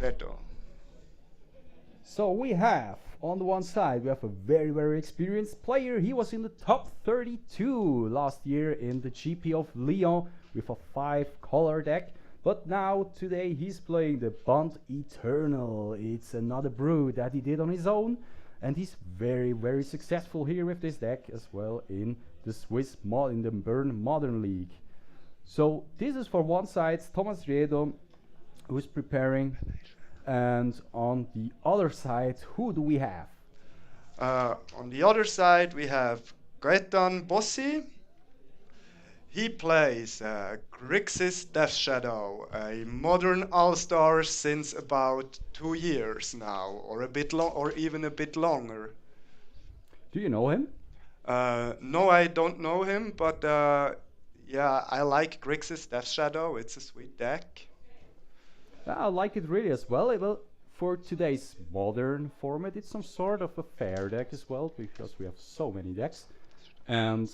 Riedo. So we have, on the one side, we have a very, very experienced player. He was in the top 32 last year in the GP of Lyon with a 5-color deck. But now, today, he's playing the Bant Eternal. It's another brew that he did on his own. And he's very, very successful here with this deck as well in the in the Bern Modern League. So this is for one side, Thomas Riedo, who's preparing. And on the other side, who do we have? On the other side, we have Gaeton Bossy. He plays Grixis Death Shadow, a modern all-star since about 2 years now, or a bit or even a bit longer. Do you know him? No, I don't know him, but yeah, I like Grixis Death Shadow. It's a sweet deck. I like it really as well. Well, for today's modern format, it's some sort of a fair deck as well because we have so many decks, and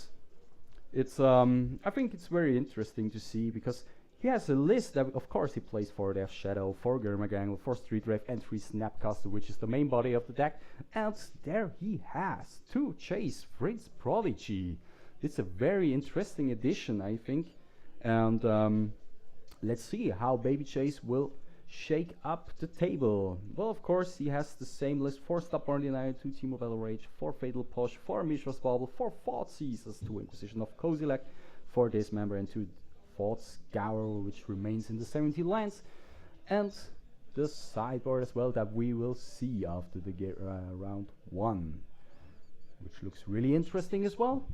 it's I think it's very interesting to see because he has a list that, of course, he plays for Death Shadow, for Gurmagangle, for Street Rave, and 3 Snapcaster, which is the main body of the deck. And there he has 2 Chase Prince Prodigy. It's a very interesting addition, I think, and let's see how Baby Chase will shake up the table. Well, of course, he has the same list: 4 Stubborn Denial, 2 T-Mobile Rage, 4 Fatal Push, 4 Mishra's Bauble, 4 Thought Seizures, 2 Inquisition of Kozilek, 4 Dismember, and 2 Thought Scour, which remains in the 70 lands. And the sideboard as well that we will see after the round 1, which looks really interesting as well.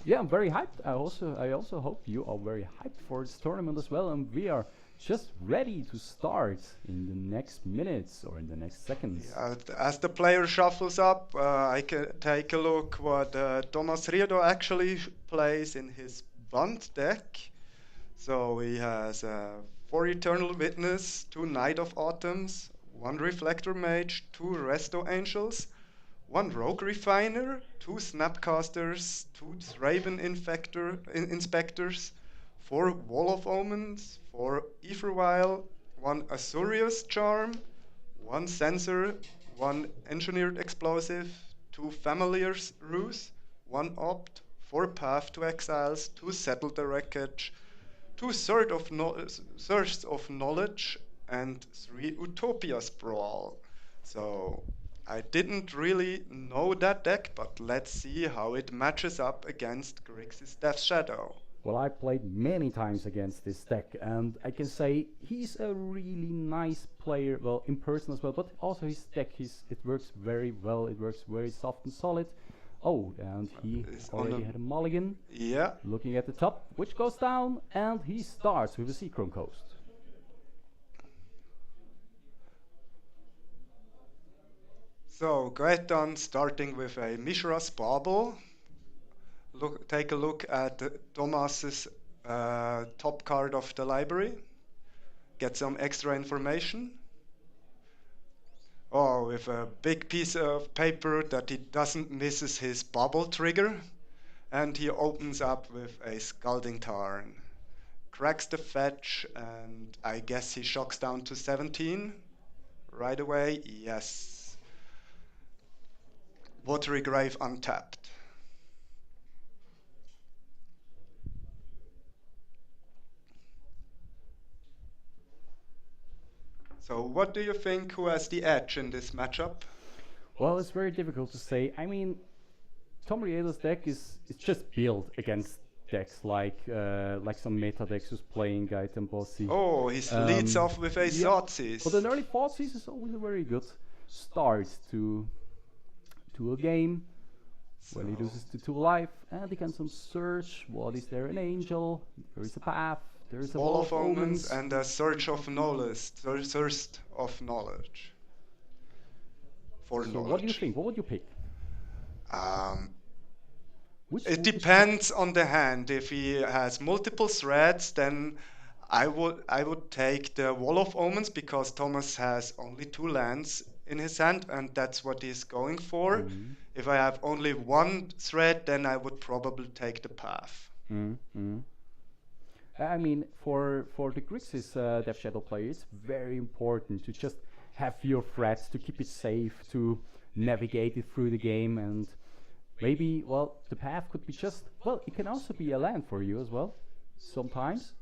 Yeah, I'm very hyped. I also hope you are very hyped for this tournament as well, and we are just ready to start in the next minutes or in the next seconds. As the player shuffles up, I can take a look what Thomas Riedo actually plays in his Bant deck. So he has 4 Eternal Witness, 2 Knight of Autumns, 1 Reflector Mage, 2 Resto Angels, 1 Rogue Refiner, 2 Snapcasters, 2 Raven Inspectors, 4 Wall of Omens, 4 Aethervial, 1 Azurius Charm, 1 Sensor, 1 Engineered Explosive, 2 Familiar's Ruse, 1 Opt, 4 Path to Exiles, 2 Settle the Wreckage, 2 Thirsts of Knowledge, and 3 Utopia Sprawl. So I didn't really know that deck, but let's see how it matches up against Grixis Death Shadow. Well, I played many times against this deck, and I can say he's a really nice player, well, in person as well, but also his deck, it works very well, it works very soft and solid. Oh, and he already had a mulligan. Yeah. Looking at the top, which goes down, and he starts with a Seachrome Coast. So, Gaeton starting with a Mishra's Bauble. Take a look at Thomas's top card of the library. Get some extra information. Oh, with a big piece of paper that he doesn't misses his bubble trigger. And he opens up with a Scalding Tarn. Cracks the fetch, and I guess he shocks down to 17 right away. Yes. Watery Grave untapped. So what do you think, who has the edge in this matchup? Well, it's very difficult to say. I mean, Tom Riedo's deck is just built against decks like some meta decks who's playing Gaeton Bossy. Oh, he leads off with a Thoughtseize. But an early Thoughtseize is always a very good start to a game. So when he loses to 2 life, and he can some search. What is there? An angel. There is a path. There is a Wall of Omens and a Search of Knowledge. Thirst of Knowledge. For so knowledge. What do you think? What would you pick? It depends on the hand. If he has multiple threads, then I would take the Wall of Omens because Thomas has only 2 lands in his hand, and that's what he's going for. Mm-hmm. If I have only 1 thread, then I would probably take the path. Mm-hmm. I mean, for the Grixis Death Shadow player, it's very important to just have your threats, to keep it safe, to navigate it through the game, and maybe, well, the path could be just, well, it can also be a land for you as well, sometimes,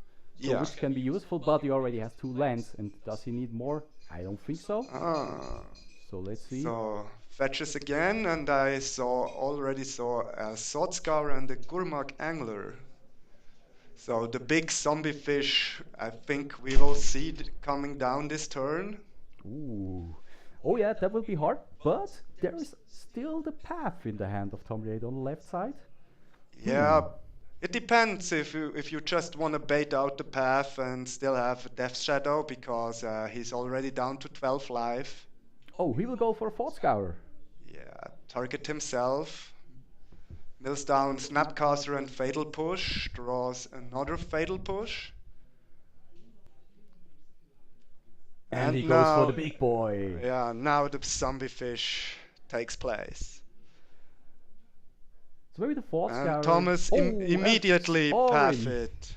so Yeah. which can be useful, but he already has 2 lands, and does he need more? I don't think so. Ah. So let's see. So fetches again, and I already saw a sword scour and a Gurmag angler. So the big zombie fish, I think we will see coming down this turn. Ooh. Oh yeah, that will be hard, but there is still the path in the hand of Tom Riedo on the left side. Yeah, it depends if you just want to bait out the path and still have a Death Shadow because he's already down to 12 life. Oh, he will go for a Fort Scour. Yeah, target himself. Mills down Snapcaster and Fatal Push, draws another Fatal Push. And he And goes for now, the big boy. yeah, now the zombie fish takes place. So maybe the Fort And Scour. Thomas Oh, and immediately path sorry. it.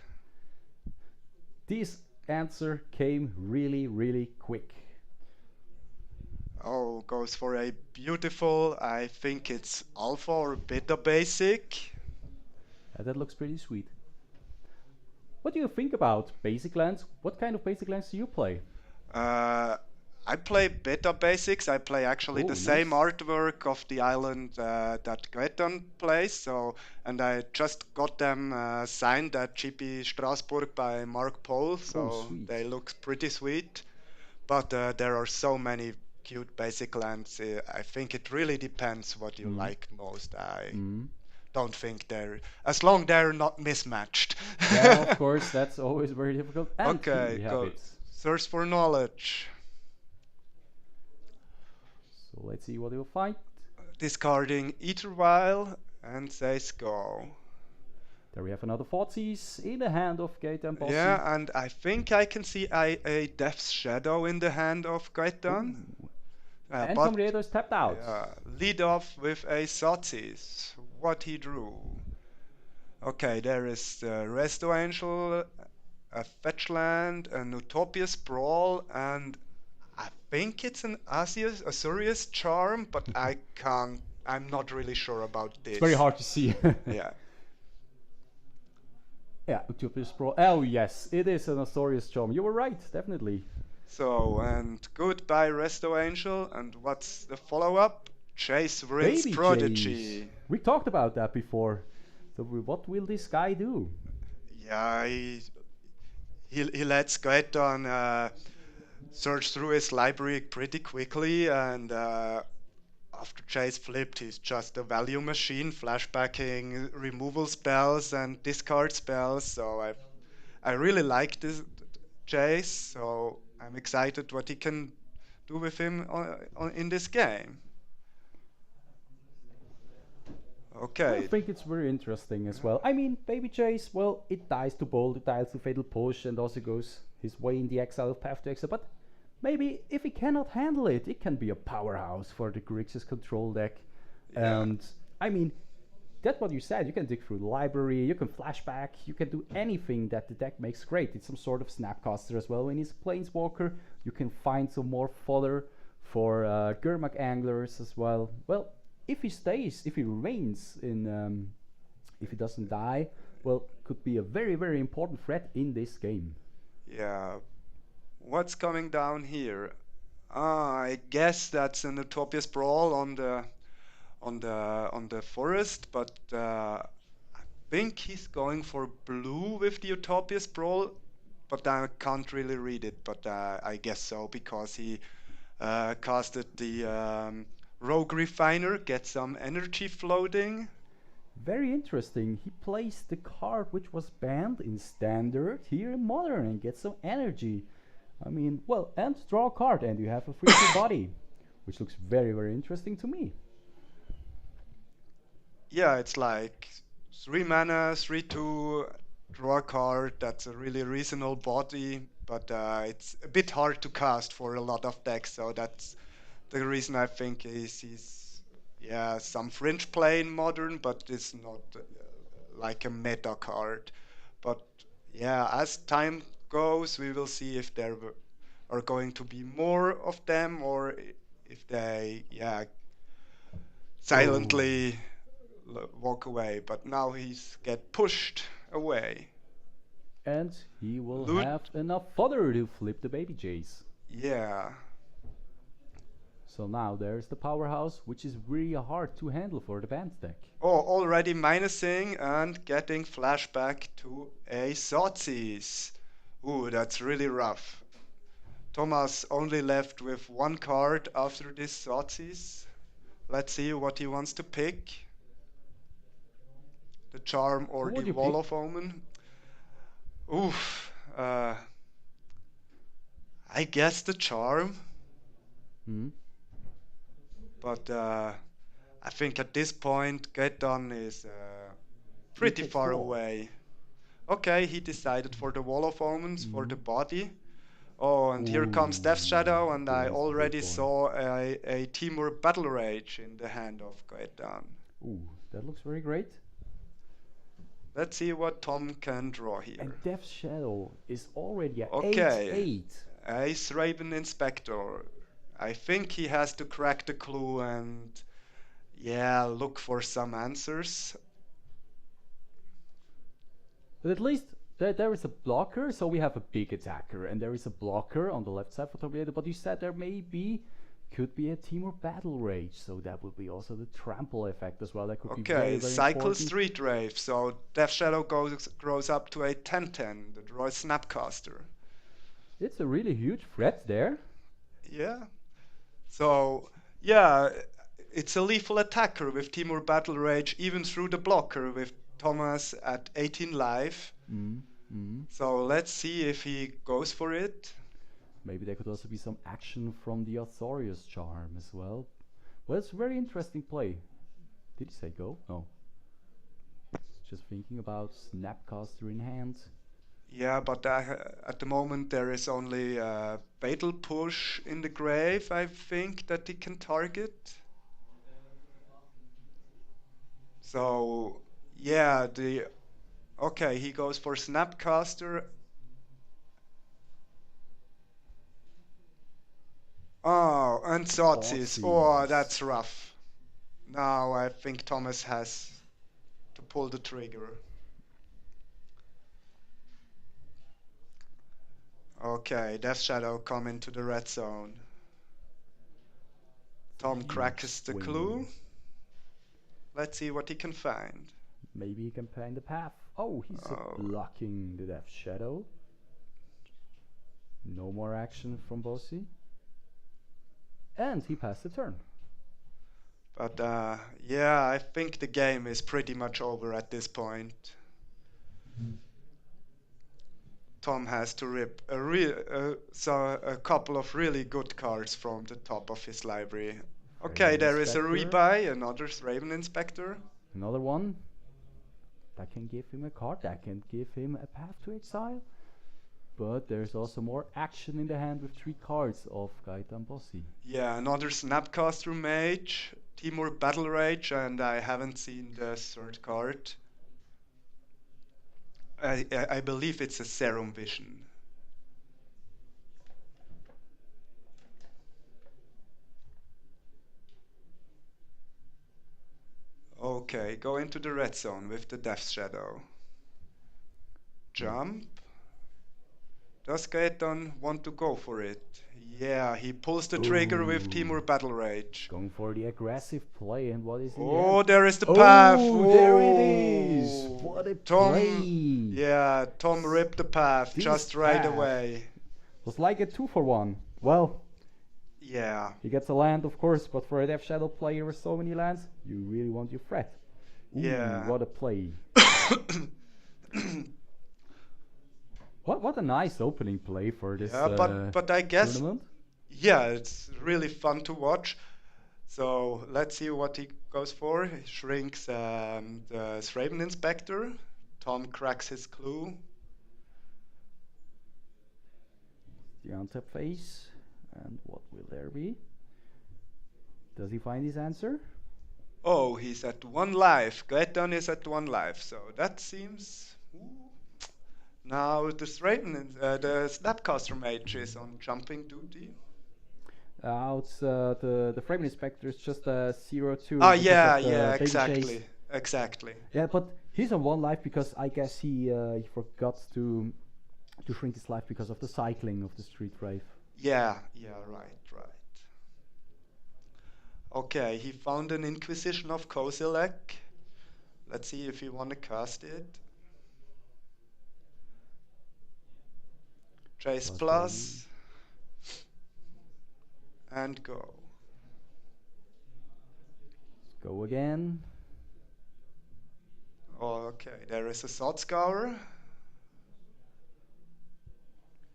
This answer came really, really quick. Oh, goes for a beautiful, I think it's alpha or beta basic. That looks pretty sweet. What do you think about basic lands? What kind of basic lands do you play? Uh, I play beta basics. I play actually Oh, the same nice. artwork of the island that Gaeton plays. So, and I just got them signed at GP Strasbourg by Mark Pohl. Oh, So sweet. they look pretty sweet. But there are so many cute basic lands. I think it really depends what you Mm. like most. I Mm. don't think as long they're not mismatched. Yeah, of course, that's always very difficult. And here Okay, we have go. it. Thirst for knowledge. So let's see what you'll find. Discarding Ether Vial and says go. There we have another Fortsies in the hand of Gaeton and Bossy. Yeah, and I think I can see a Death's Shadow in the hand of Gaeton. Ooh. Uh, And but Tom Riedo is tapped out. lead off with a Sotsis. What he drew. Okay, there is the Resto Angel, a Fetch Land, an Utopia Sprawl, and I think it's an Azurius Charm, but I'm not really sure about this. It's very hard to see. Yeah. Yeah, Utopia's Pro. Oh, yes, it is an Azorius Charm. You were right, definitely. So, and goodbye Resto Angel, and what's the follow-up? Chase Vryn's Baby Prodigy. Jace. We talked about that before. So what will this guy do? Yeah, he lets Gaeton search through his library pretty quickly, and after Chase flipped, he's just a value machine, flashbacking removal spells and discard spells. So I really like this Chase. So I'm excited what he can do with him in this game. I Okay. think it's very interesting as well. I mean, Baby Jace, well, it dies to Bolt, it dies to Fatal Push, and also goes his way in the exile of Path to Exile. But maybe if he cannot handle it, it can be a powerhouse for the Grixis control deck. Yeah. And I mean, that's what you said. You can dig through the library, you can flashback, you can do anything that the deck makes great. It's some sort of Snapcaster as well. When he's a Planeswalker, you can find some more fodder for Gurmag Anglers as well. Well, if he stays, if he remains in, if he doesn't die, well, could be a very, very important threat in this game. Yeah. What's coming down here? I guess that's an Utopia Sprawl on the forest, but I think he's going for blue with the Utopia Sprawl, but I can't really read it. But I guess so because he casted the Rogue Refiner, get some energy floating. Very interesting. He placed the card which was banned in Standard here in Modern and gets some energy. I mean, well, and draw a card, and you have a free body, which looks very, very interesting to me. Yeah, it's like 3 mana, 3/2, draw a card. That's a really reasonable body, but it's a bit hard to cast for a lot of decks. So that's the reason I think he's yeah, some fringe play in Modern, but it's not like a meta card. But Yeah, as time goes, we will see if are going to be more of them or if they, yeah, Oh. silently walk away. But now he's get pushed away. And he will Loot, have enough fodder to flip the baby Jays. yeah. So now there's the powerhouse, which is really hard to handle for the Bant deck. Oh, already minusing and getting flashback to a Zotzies. Ooh, that's really rough. Thomas only left with one card after this Zotzies. Let's see what he wants to pick. The Charm So or the what do you Wall pick? of Omen. Oof. I guess the Charm, Hmm? but I think at this point Gaeton is He pretty picks the far wall. away. Okay, he decided for the Wall of Omens for Hmm? the body. Oh, and here comes Death Ooh, Shadow, and I there's the big already boy. saw a Timur Battle Rage in the hand of Gaetan. Ooh, that looks very great. Let's see what Tom can draw And here. Death Shadow is already at Okay, 8-8. Ace Raven Inspector. I think he has to crack the clue and, yeah, look for some answers. But at least there is a blocker, so we have a big attacker, and there is a blocker on the left side for Tornado. But you said there maybe could be a team or battle rage, so that would be also the trample effect as well. That could be very, Okay, very Cycle important. Street Rave. So Death Shadow grows up to a 10-10, the Roy Snapcaster. It's a really huge threat there. Yeah. So, yeah, it's a lethal attacker with Timur Battle Rage, even through the blocker with Thomas at 18 life. Mm, mm. So let's see if he goes for it. Maybe there could also be some action from the Authorius charm as well. Well, it's a very interesting play. Did he say go? No. Just thinking about Snapcaster in hand. Yeah, but at the moment there is only a Fatal Push in the grave, I think, that he can target. So, yeah, okay, he goes for Snapcaster. Oh, and Zotsis. Oh, Bossy's. that's rough. Now I think Thomas has to pull the trigger. Okay, Death Shadow come into the red zone. It's a Tom huge cracks the swing. clue. Let's see what he can find. Maybe he can find the path. Oh, he's Oh, blocking the Death Shadow. No more action from Bossy. And he passed the turn. but yeah, I think the game is pretty much over at this point. Tom has to rip a couple of really good cards from the top of his library. Okay, Raven there is a Inspector. rebuy, another Raven Inspector. Another one. That can give him a card. That can give him a path to exile. But there's also more action in the hand with 3 cards of Gaeton Bossy. Yeah, another Snapcaster Mage, Timur Battle Rage, and I haven't seen the third card. I believe it's a Serum Vision. Okay, go into the red zone with the Death Shadow. Jump. Does Gaeton want to go for it? Yeah, he pulls the trigger with Timur Ooh. Battle Rage. Going for the aggressive play, and what is in the end? Oh, there is the path. Oh, there it is! Oh, What a Tom. play! Yeah, Tom ripped the path This just right path away. was like a 2-for-1. Well, Yeah. he gets a land, of course, but for a Death Shadow player with so many lands, you really want your threat. Ooh, Yeah. what a play. What a nice opening play for this Yeah, but I guess tournament. yeah, it's really fun to watch. So let's see what he goes for. He shrinks the Raven Inspector. Tom cracks his clue. The untap phase. And what will there be? Does he find his answer? Oh, he's at 1 life. Gaeton is at 1 life. So that seems ooh, Now the Snapcaster Mage is on jumping duty. It's the frame inspector is just a 0-2 Ah, because of yeah, the baby chase. exactly. Yeah, but he's on 1 life because I guess he forgot to shrink his life because of the cycling of the street rave. Yeah, right. Okay, he found an Inquisition of Kozilek. Let's see if you want to cast it. Chase plus and go. Let's go again. Okay, there is a Sword Scour.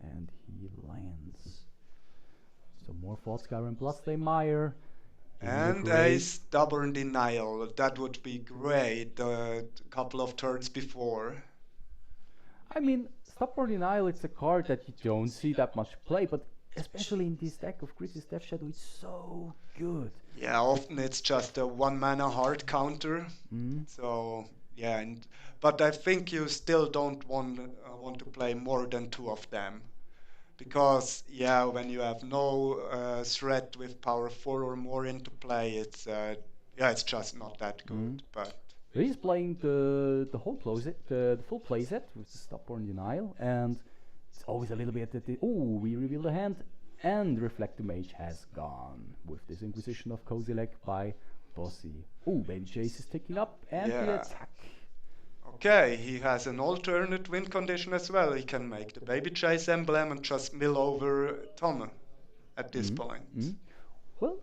And he lands. So more Thoughtscour and Bloodstainmire. And a Stubborn Denial. That would be great a couple of turns before. I mean, Stubborn Denial, it's a card that you don't see that much play, but especially in this deck of Grizzly's Death Shadow, it's so good. Yeah, often it's just a 1-mana hard counter. So, yeah, but I think you still don't want to play more than 2 of them. Because, yeah, when you have no threat with power 4 or more into play, it's just not that good. But he's playing the whole the full playset with the Stubborn Denial, and it's always a little bit that we reveal the hand, and Reflect the Mage has gone with this Inquisition of Kozilek by Bossy. Baby Chase is ticking up, and the attack. Okay, he has an alternate win condition as well. He can make the Baby Chase emblem and just mill over Tom at this point. Well,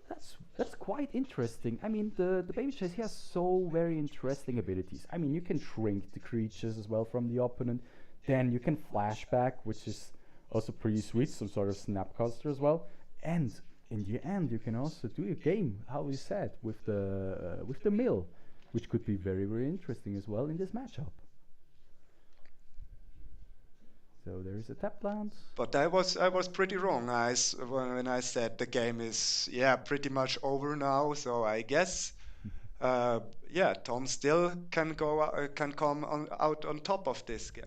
that's quite interesting. I mean, the Baby Chase, he has so very interesting abilities. I mean, you can shrink the creatures as well from the opponent. Then you can flashback, which is also pretty sweet, some sort of Snapcaster as well. And in the end, you can also do a game, how we said, with the mill, which could be very, very interesting as well in this matchup. So there is a tap land. But I was pretty wrong when I said the game is pretty much over now. So I guess Tom still can come out on top of this game.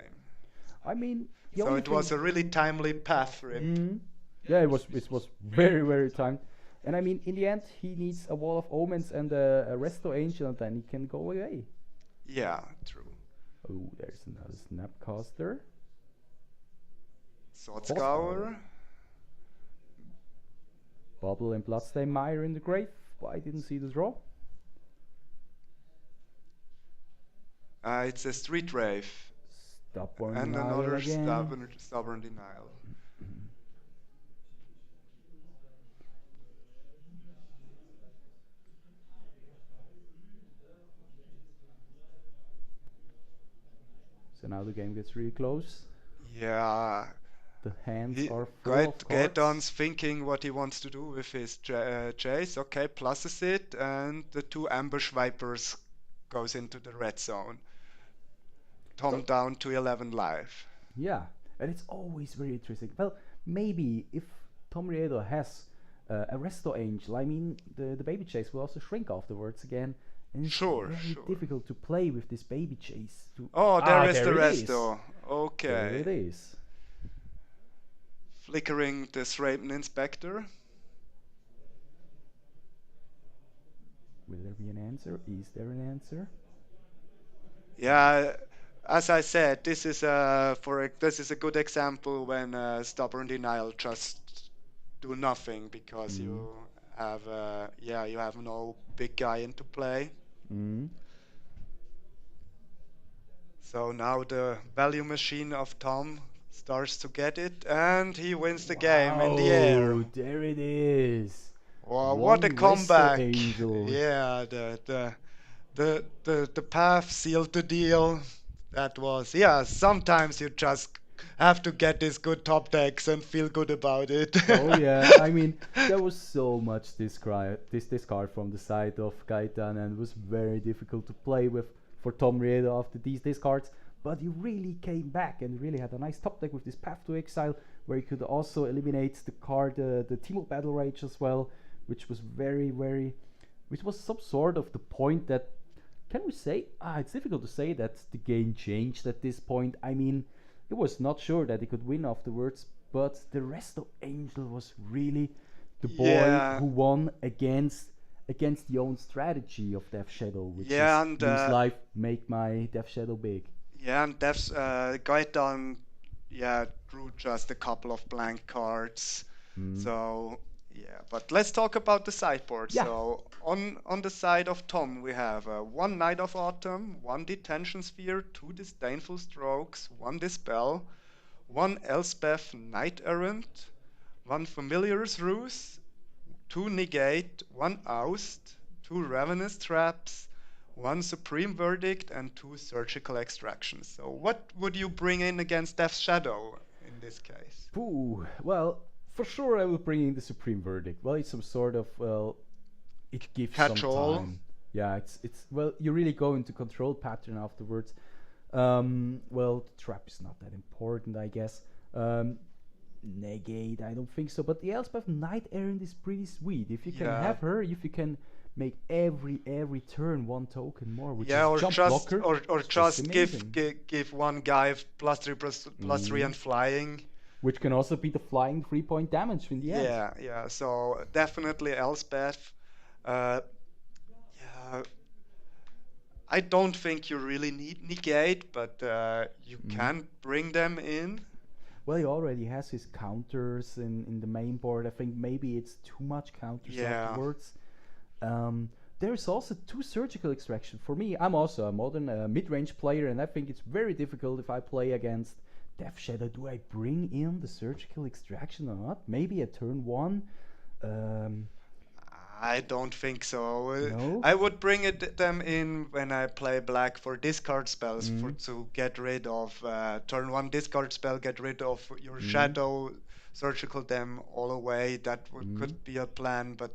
I mean, so it was a really timely path for him. Yeah, it was very, very timed. And I mean, in the end, he needs a Wall of Omens and a Resto Angel, and then he can go away. Yeah, true. Oh, there's another Snapcaster. Sword Scour. Bubble and Bloodstainmire in the grave. I didn't see the draw. It's a Street Rave. Stubborn and Denial another again. stubborn Denial. So now the game gets really close. Yeah. The hands are full of cards. Gaeton's thinking what he wants to do with his chase. Okay, pluses it, and the 2 Ambush Vipers goes into the red zone. Tom down to 11 life. Yeah, and it's always very interesting. Well, maybe if Tom Riedo has a Resto Angel, I mean, the Baby Chase will also shrink afterwards again. And it's very difficult to play with this Baby Chase. There is the Resto. Okay. There it is. Flickering the Sraven Inspector. Will there be an answer? Is there an answer? Yeah, as I said, this is a good example when Stubborn Denial just do nothing because you have no big guy into play. So now the value machine of Tom starts to get it, and he wins the game in the air. There it is. Wow, what a comeback! Angel. Yeah, the path sealed the deal. That was sometimes you just have to get these good top decks and feel good about it. Oh yeah, I mean, there was so much discard from the side of Gaeton, and it was very difficult to play with for Tom Riedo after these discards. But he really came back and really had a nice top deck with this Path to Exile, where he could also eliminate the card, the Teemo Battle Rage as well, which was which was some sort of the point that, can we say, it's difficult to say that the game changed at this point. I mean, he was not sure that he could win afterwards, but the Resto Angel was really the boy Yeah, who won against the own strategy of Death Shadow, which yeah, is and use life, make my Death Shadow big. yeah, and Dev's Gaeton, yeah, drew just a couple of blank cards. Mm. So yeah, but let's talk about the sideboard. Yeah. So on the side of Tom, we have one Knight of Autumn, one Detention Sphere, two Disdainful Strokes, one Dispel, one Elspeth Knight Errant, one Familiar's Ruse, two Negate, one Oust, two Ravenous Traps, one Supreme Verdict, and two Surgical Extractions. So, what would you bring in against Death's Shadow in this case? Pooh. Well, for sure I will bring in the Supreme Verdict. Well, it's some sort of, well, it gives some Catch all? time. Yeah, it's well, you really go into control pattern afterwards. Well, the trap is not that important, I guess. Negate, I don't think so. But the Elspeth Knight Errant is pretty sweet. If you can Yeah. have her, if you can make every turn one token more, which Yeah, is or jump just blocker, or it's just just give amazing. give one guy plus three Mm. and flying. Which can also be the flying 3 point damage in the end. Yeah, yeah. So definitely Elspeth. Uh, yeah, I don't think you really need negate, but you Mm. can bring them in. Well, he already has his counters in the main board. I think maybe it's too much counters Yeah, afterwards. There's also two surgical extraction. For me, I'm also a modern mid-range player, and I think it's very difficult if I play against Death Shadow. Do I bring in the surgical extraction or not? Maybe a turn one. Um, I don't think so. no. I would bring them in when I play black for discard spells for Mm, to get rid of turn one discard spell, get rid of your mm, shadow, surgical them all away. That mm, could be a plan, but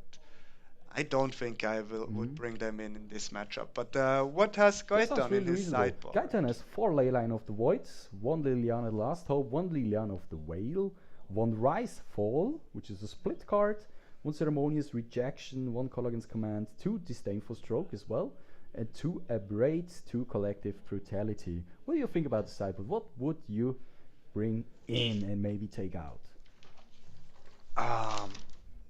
I don't think I would mm. bring them in this matchup. But what has That Goit sounds done in really his reasonable. sideboard? Gaeton has 4 Leyline of the Void, 1 Liliana Last Hope, 1 Liliana of the Whale, 1 Rise Fall, which is a split card, 1 Ceremonious Rejection, 1 Colligan's Command, 2 Disdainful Stroke as well, and 2 Abrade, 2 Collective Brutality. What do you think about the sideboard? What would you bring in and maybe take out? Um,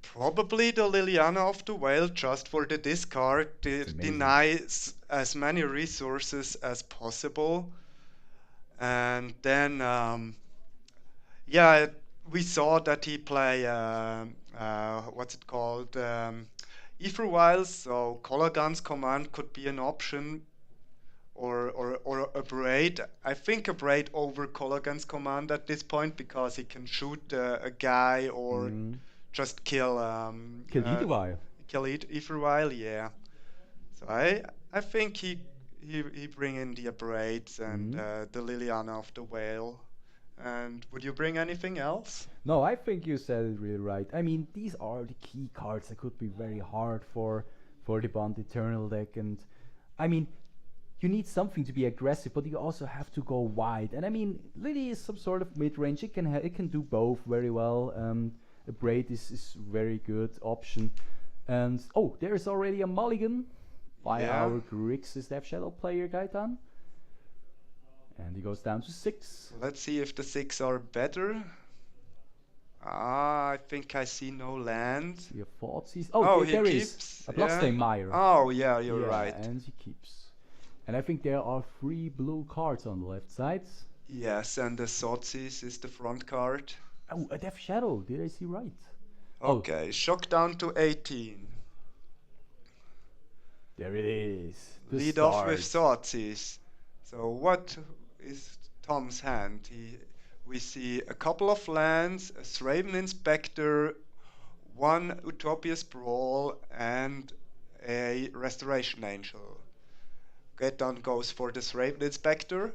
Probably the Liliana of the Whale just for the discard, It's amazing. deny as many resources as possible. And then, yeah, we saw that he play, what's it called? Ether Vials, so Colagan's command could be an option, or a braid. I think a braid over Colagan's command at this point because he can shoot a guy or Mm. just kill Kill Iduvile. Ether Vial, yeah. So I think he bring in the braids and Mm. the Liliana of the Whale. And would you bring anything else? No, I think you said it really right. I mean, these are the key cards that could be very hard for the Bant Eternal deck, and I mean, you need something to be aggressive, but you also have to go wide. And I mean, Lily is some sort of mid range. It can do both very well. A Braid is very good option. And oh, there's already a mulligan by Yeah. our Grixis Death Shadow player Gaetan, and he goes down to 6. Let's see if the six are better. Ah, I think I see no land. See a thought sees. Oh, Oh, he there is keeps. a Yeah. Bloodstained Mire. Oh, yeah, you're Yeah, right. and he keeps. And I think there are 3 blue cards on the left side. Yes, and the Sotsis is the front card. Oh, a Death Shadow. Did I see right? Oh, Okay, shock down to 18. there it is. The Lead off with start. Sotsis. So what is Tom's hand? We see a couple of lands, a Thraven Inspector, one Utopia's Brawl, and a Restoration Angel. Gaeton goes for the Thraven Inspector.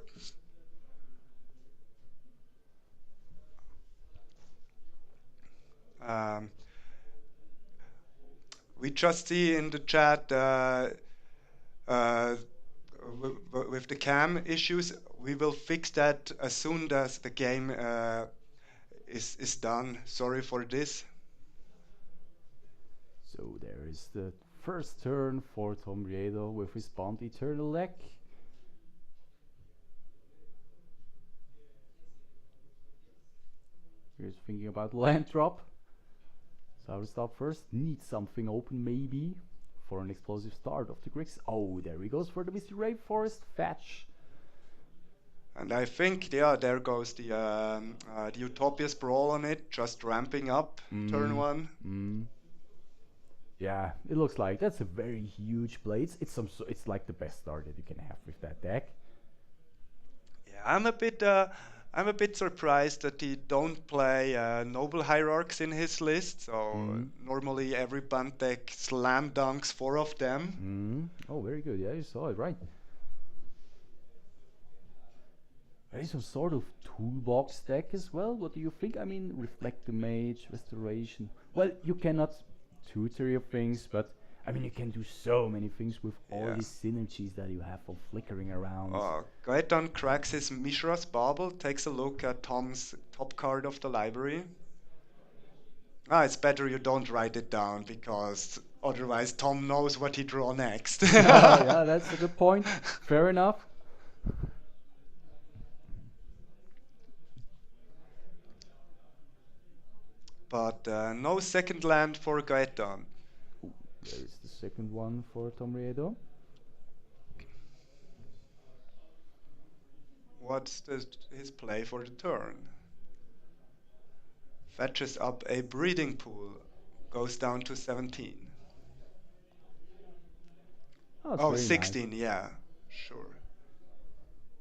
Um, we just see in the chat uh, with the cam issues. We will fix that as soon as the game is done. Sorry for this. So there is the first turn for Tom Riedo with his Bant Eternal deck. He's thinking about land drop. So I will stop first. Need something open maybe for an explosive start of the Grix. Oh, there he goes for the Misty Rainforest fetch. And I think, yeah, there goes the Utopia Sprawl on it, just ramping up turn one. Yeah, it looks like that's a very huge play. It's like the best start that you can have with that deck. Yeah, I'm a bit surprised that he don't play Noble Hierarchs in his list. So normally every Bant deck slam dunks 4 of them. Oh, very good. Yeah, you saw it right. There is some sort of toolbox deck as well. What do you think? I mean, Reflect the Mage, Restoration. Well, you cannot tutor your things, but I mean, you can do so many things with all these synergies that you have of flickering around. Gaeton cracks his Mishra's Bauble, takes a look at Tom's top card of the library. It's better you don't write it down, because otherwise Tom knows what he draw next. Yeah, that's a good point. Fair enough. But no second land for Gaeton. There is the second one for Tom Riedo. What's his play for the turn? Fetches up a breeding pool, goes down to 17. Oh, 16, nice. Yeah, sure.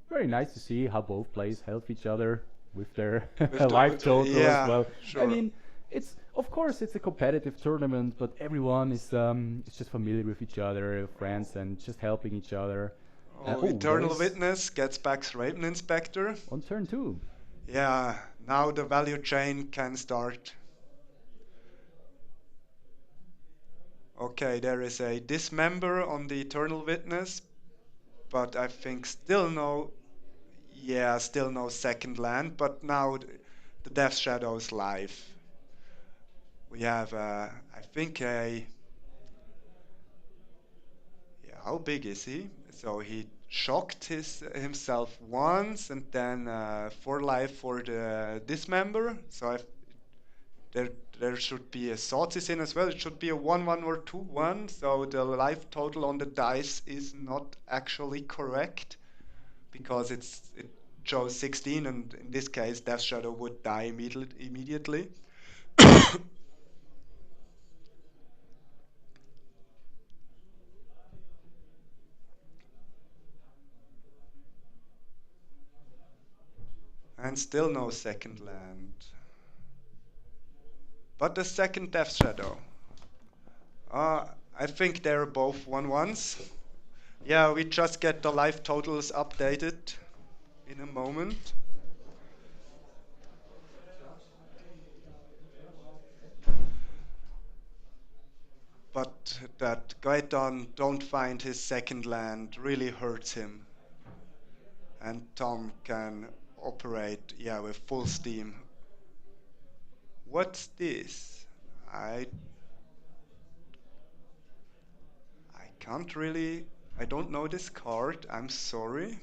Very nice to see how both players help each other with their life total as well. Sure. I mean, of course it's a competitive tournament, but everyone is just familiar with each other, friends, and just helping each other. Eternal Witness gets back Raven Inspector. On turn 2. Yeah, now the value chain can start. Okay, there is a Dismember on the Eternal Witness, but I think still no second land, but now the Death Shadow's live. We have, I think how big is he? So he shocked himself once, and then 4 life for the Dismember. So there should be a Thoughtseize in as well. It should be a 1-1 or 2-1. So the life total on the dice is not actually correct, because it shows 16, and in this case Death Shadow would die immediately. And still no second land. But the second Death Shadow. I think they're both 1-1s. Yeah, we just get the life totals updated in a moment. But that Gaeton don't find his second land really hurts him. And Tom can operate, with full steam. What's this? I can't really, I don't know this card, I'm sorry.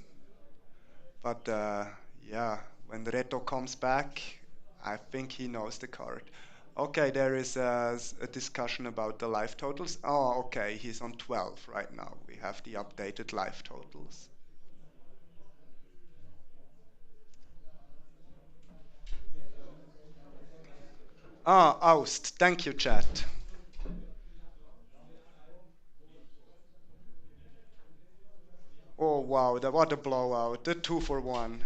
But when Riedo comes back, I think he knows the card. Okay, there is a discussion about the life totals. Oh, okay, he's on 12 right now. We have the updated life totals. Oust. Thank you, chat. Oh, wow, what a blowout. The 2-for-1.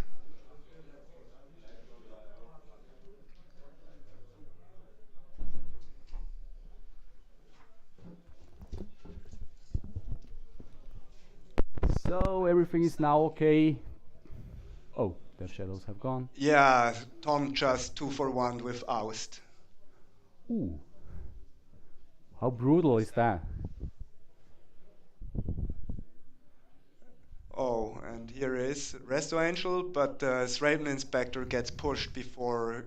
So everything is now okay. Oh, the shadows have gone. Yeah, Tom just 2-for-1 with Oust. Ooh. How brutal is that? Oh, and here is Resto Angel, but the Raven Inspector gets pushed before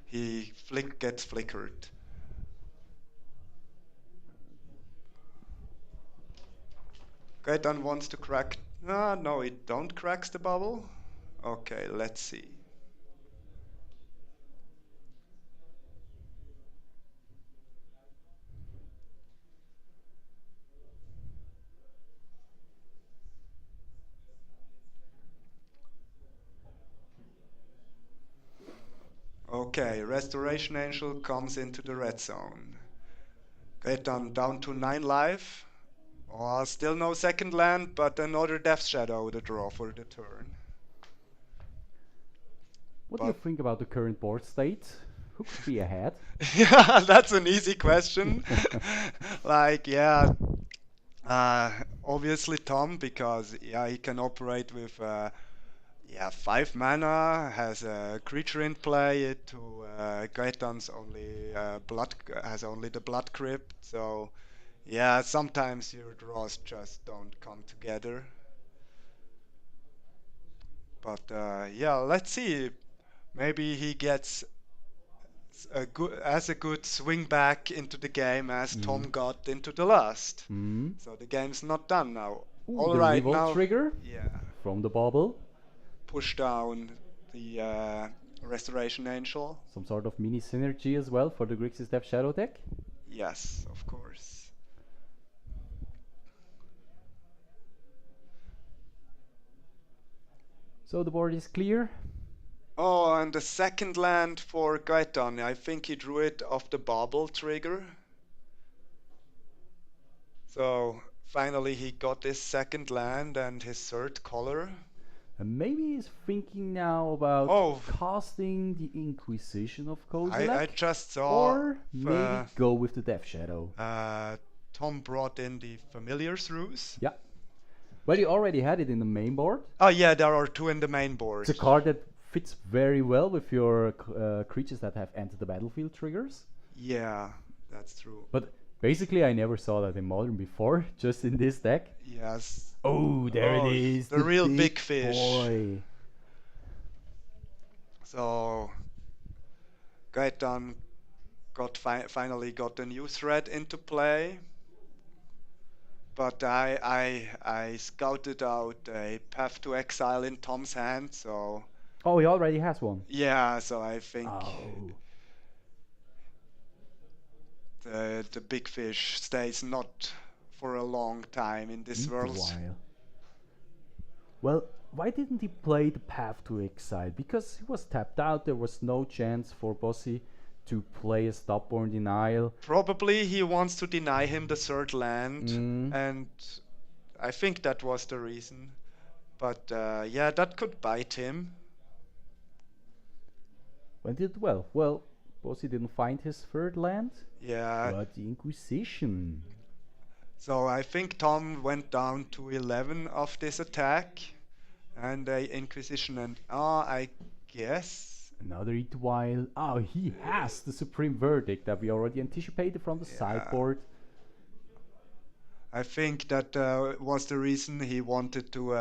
he gets flickered. Gaeton wants to crack. No, it don't cracks the bubble. Okay, let's see. Okay, Restoration Angel comes into the red zone. Gaeton down to 9 life. Oh, still no second land, but another Death Shadow to draw for the turn. What do you think about the current board state? Who could be ahead? Yeah, that's an easy question. Like, yeah, obviously Tom, because yeah, he can operate with yeah, 5 mana, has a creature in play. To Gaeton's only blood has only the blood crypt. So yeah, sometimes your draws just don't come together. But yeah, let's see. Maybe he gets a good swing back into the game as Tom got into the last. So the game's not done now. Ooh, All the right, revolt now, trigger yeah, from the bubble. push down the Restoration Angel. Some sort of mini synergy as well for the Grixis Death Shadow deck. Yes, of course. So the board is clear. Oh, and the second land for Gaeton. I think he drew it off the bubble trigger. So finally he got his second land and his third color. And maybe he's thinking now about Oh, casting the Inquisition of I Kozilek. just saw Or maybe go with the Death Shadow. Tom brought in the Familiar's Ruse. Yeah. Well, you already had it in the main board. Oh yeah, there are 2 in the main board. It's a card that fits very well with your creatures that have entered the battlefield triggers. Yeah, that's true. But basically, I never saw that in Modern before, just in this deck. Yes. Oh, there it is. The real big fish. Boy. So Gaeton finally got a new threat into play. But I scouted out a Path to Exile in Tom's hand, so Oh, he already has one. yeah, so I think Oh. the big fish stays not for a long time in this Need a world. while. Well, why didn't he play the Path to Exile? Because he was tapped out. There was no chance for Bossy to play a Stopborn Denial. Probably he wants to deny him the third land, and I think that was the reason. But yeah, that could bite him. Went it well? Well, Bossy didn't find his third land. Yeah. But the Inquisition. So I think Tom went down to 11 of this attack, and a Inquisition, and I guess. Another Eat While. Oh, he has the Supreme Verdict that we already anticipated from the sideboard. I think that was the reason he wanted to,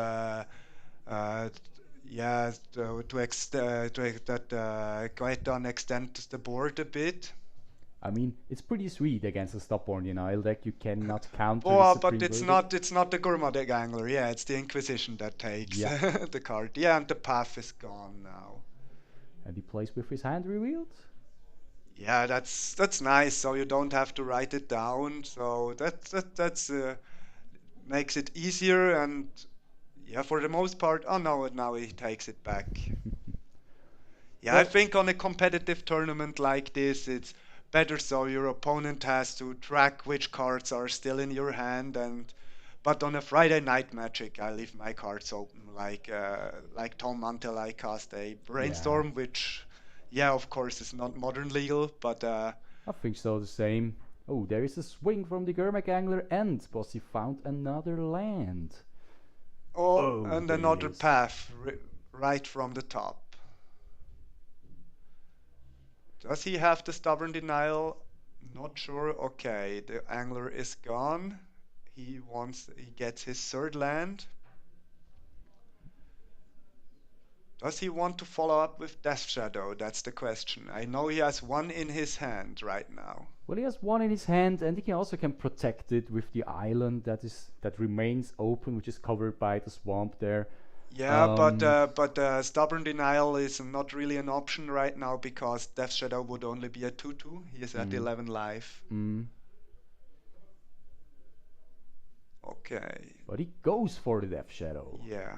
yeah, that Gaeton extend the board a bit. I mean, it's pretty sweet against a Stopborn Denial deck. You cannot counter the Oh, Supreme but it's Verdict. not the Gourmet Angler. Yeah, it's the Inquisition that takes the card. Yeah, and the path is gone now. And he plays with his hand revealed. Yeah, that's nice. So you don't have to write it down. So that's makes it easier. And yeah, for the most part. Oh no, now he takes it back. Yeah, Well, I think on a competitive tournament like this, it's better so your opponent has to track which cards are still in your hand. And but on a Friday night Magic, I leave my cards open like Tom until I cast a Brainstorm, which. Yeah, of course, it's not modern legal, but I think so, the same. Oh, there is a swing from the Gurmak Angler, and Bossy found another land. and another path right from the top. Does he have the Stubborn Denial? Not sure. Okay, the Angler is gone. He gets his third land. Does he want to follow up with Death Shadow? That's the question. I know he has one in his hand right now. Well, he has one in his hand, and he also can protect it with the island that remains open, which is covered by the swamp there. Yeah, but Stubborn Denial is not really an option right now because Death Shadow would only be a 2/2. He is at 11 life. Okay. But he goes for the Death Shadow. Yeah.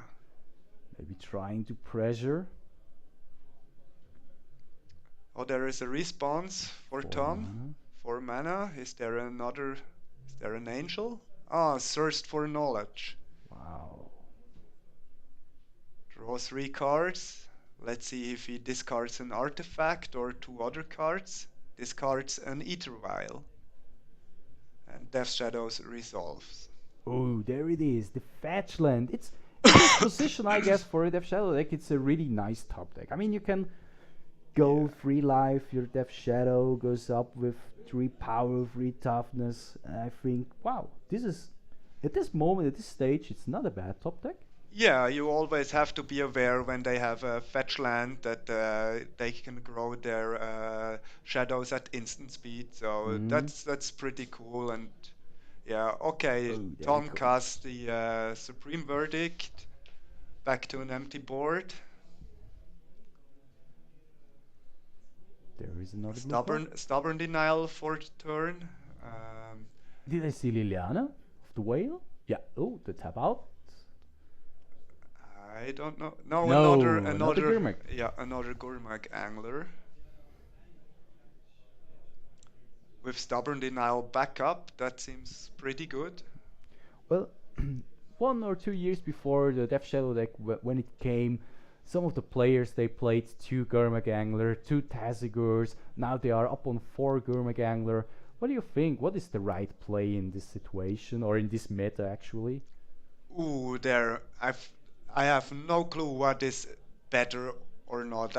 Maybe trying to pressure. Oh, there is a response for 4 Tom. mana. 4 mana. Is there another? Is there an angel? Ah, thirst for knowledge. Wow. Draw 3 cards. Let's see if he discards an artifact or 2 other cards. Discards an ether vial. And Death Shadows resolves. Oh, there it is, the fetch land. It's in this position, I guess, for a Death Shadow deck, it's a really nice top deck. I mean, you can go Yeah. 3 life, your Death Shadow goes up with 3 power, 3 toughness. And I think, wow, this is, at this moment, at this stage, it's not a bad top deck. Yeah, you always have to be aware when they have a fetch land that they can grow their shadows at instant speed. So Mm. that's pretty cool. And yeah, okay, Oh, there it Tom comes. casts the Supreme Verdict back to an empty board. There is another blue card. Stubborn Denial for turn. Um, Did I see Liliana of the whale? Yeah. Oh, the tap out. I don't know. No, No, another another, Gurmak. yeah, another Gurmak Angler. With Stubborn Denial backup, that seems pretty good. Well, 1 or 2 years before the Death Shadow deck, when it came, some of the players they played 2 Gurmak Angler, 2 Tazigurs. Now they are up on 4 Gurmak Angler. What do you think? What is the right play in this situation, or in this meta actually? Ooh, I have no clue what is better or not.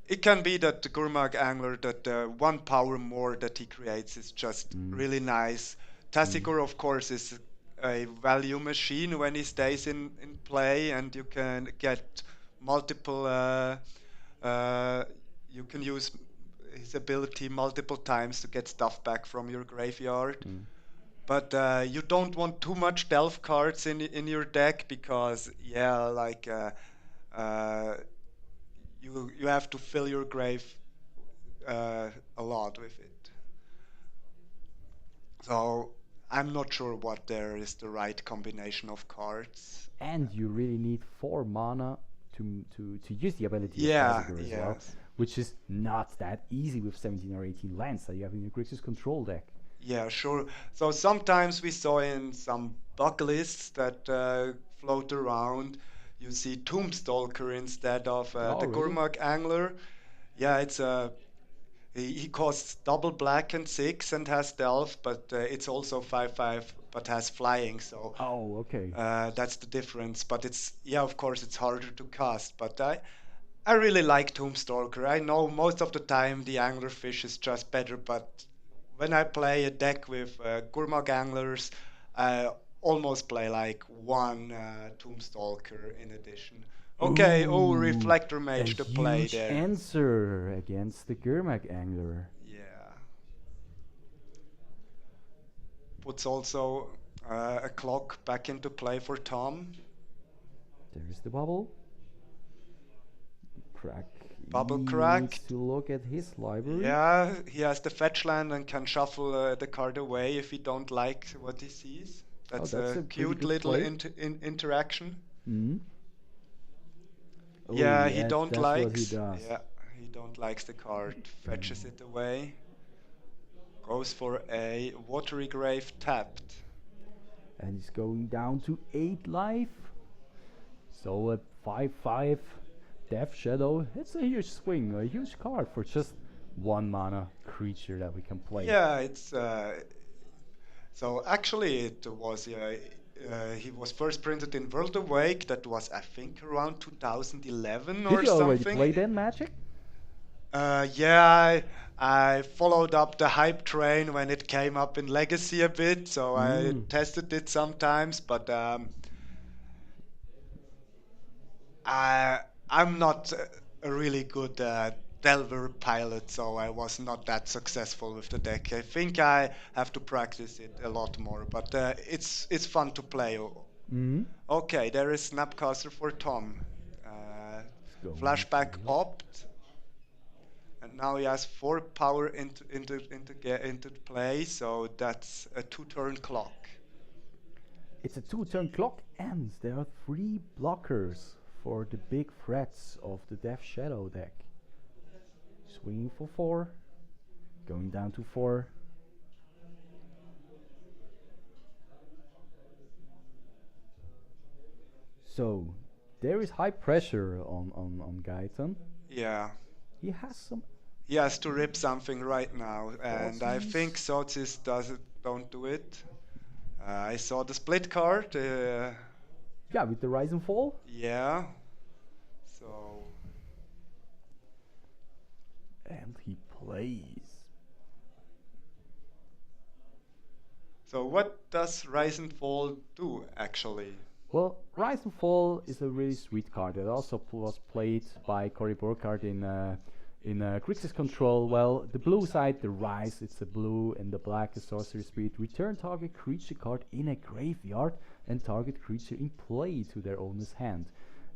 It can be that the Gurmag Angler, that the 1 power more that he creates is just Mm. really nice. Mm. Tasigur, of course, is a value machine when he stays in play, and you can get multiple. Uh, you can use his ability multiple times to get stuff back from your graveyard. Mm. But you don't want too much delve cards in your deck because yeah, like uh, you have to fill your grave a lot with it. So I'm not sure what there is the right combination of cards. And you really need 4 mana to use the ability of Yeah, Tasigur as well, yes. which is not that easy with 17 or 18 lands that you have in your Grixis control deck. Yeah, sure. So sometimes we saw in some bug lists that float around, you see Tombstalker instead of Oh, the really? Gurmag Angler. Yeah, he costs double black and 6 and has stealth, but it's also 5/5 but has flying. So Oh, okay. that's the difference. But it's yeah, of course, it's harder to cast. But I really like Tombstalker. I know most of the time the anglerfish is just better, but when I play a deck with Gurmag anglers, I almost play like one Tombstalker in addition. Okay, oh, Ooh, Reflector a Mage, the play huge there. answer against the Gurmag Angler. Yeah. Puts also a clock back into play for Tom. There's the bubble. Crack. Bubble He needs cracked. to look at his library. Yeah, he has the fetch land and can shuffle the card away if he don't like what he sees. Oh, That's that's a a pretty cute good little play. interaction. Mm. Oh, Yeah, yeah, that's what he does. Yeah, he don't likes the card. Fetches it away. Goes for a watery grave tapped. And he's going down to 8 life. So a 5/5 Death Shadow. It's a huge swing, a huge card for just 1 mana creature that we can play. Yeah, it's so actually it was he was first printed in World Awake. That was I think around 2011 Did or you already something. play then Magic? Yeah, I followed up the hype train when it came up in Legacy a bit, so I Mm. tested it sometimes, but I I'm not a really good Delver pilot, so I was not that successful with the deck. I think I have to practice it a lot more, but it's fun to play. Mm. Okay, there is Snapcaster for Tom. It's going Flashback to. opt, and now he has 4 power into play, so that's a 2 turn clock. It's a 2-turn clock, and there are 3 blockers for the big threats of the Death Shadow deck. Swinging for 4. Going down to 4. So there is high pressure on Gaeton. Yeah. He has some He has to rip something right now, and I think Bossy's. Sotis don't do it. I saw the split card. Yeah, with the rise and fall. Yeah. So And he plays. so what does Rise and Fall do actually? Well, Rise and Fall is a really sweet card that also was played by Cory Burkhardt in Grixis Control. Well, the blue side, the Rise, it's a blue, and the black is Sorcery Speed. Return target creature card in a graveyard and target creature in play to their owner's hand.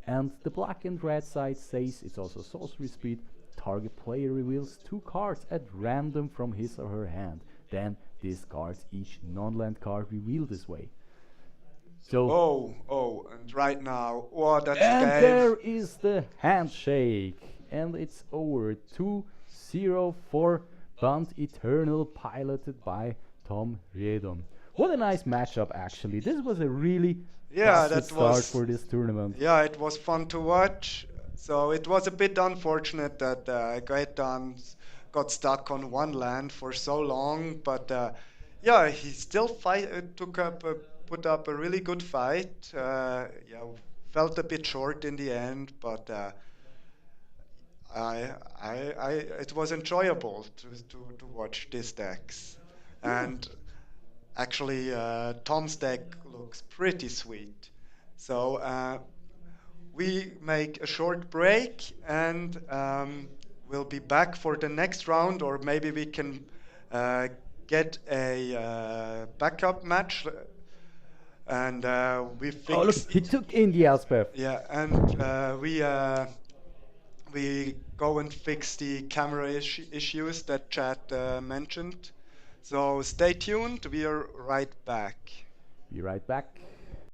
And the black and red side says it's also Sorcery Speed. Target player reveals 2 cards at random from his or her hand. Then discards each non-land card revealed this way. So And right now, oh, that's and game. there is the handshake, and it's over 2-0 for Bant Eternal, piloted by Tom Riedo. What a nice matchup, actually. This was a really Yeah, busted that start was. for this tournament. Yeah, it was fun to watch. So it was a bit unfortunate that Gaeton got stuck on one land for so long, but yeah, he still put up a really good fight. Yeah, felt a bit short in the end, but it was enjoyable to watch these decks. Yeah. And actually, Tom's deck looks pretty sweet. So we make a short break and we'll be back for the next round, or maybe we can uh, get a backup match and we Oh, look, fix. he took in the Elspeth. Yeah, and we go and fix the camera issues that Chad mentioned. So stay tuned. We are right back. Be right back.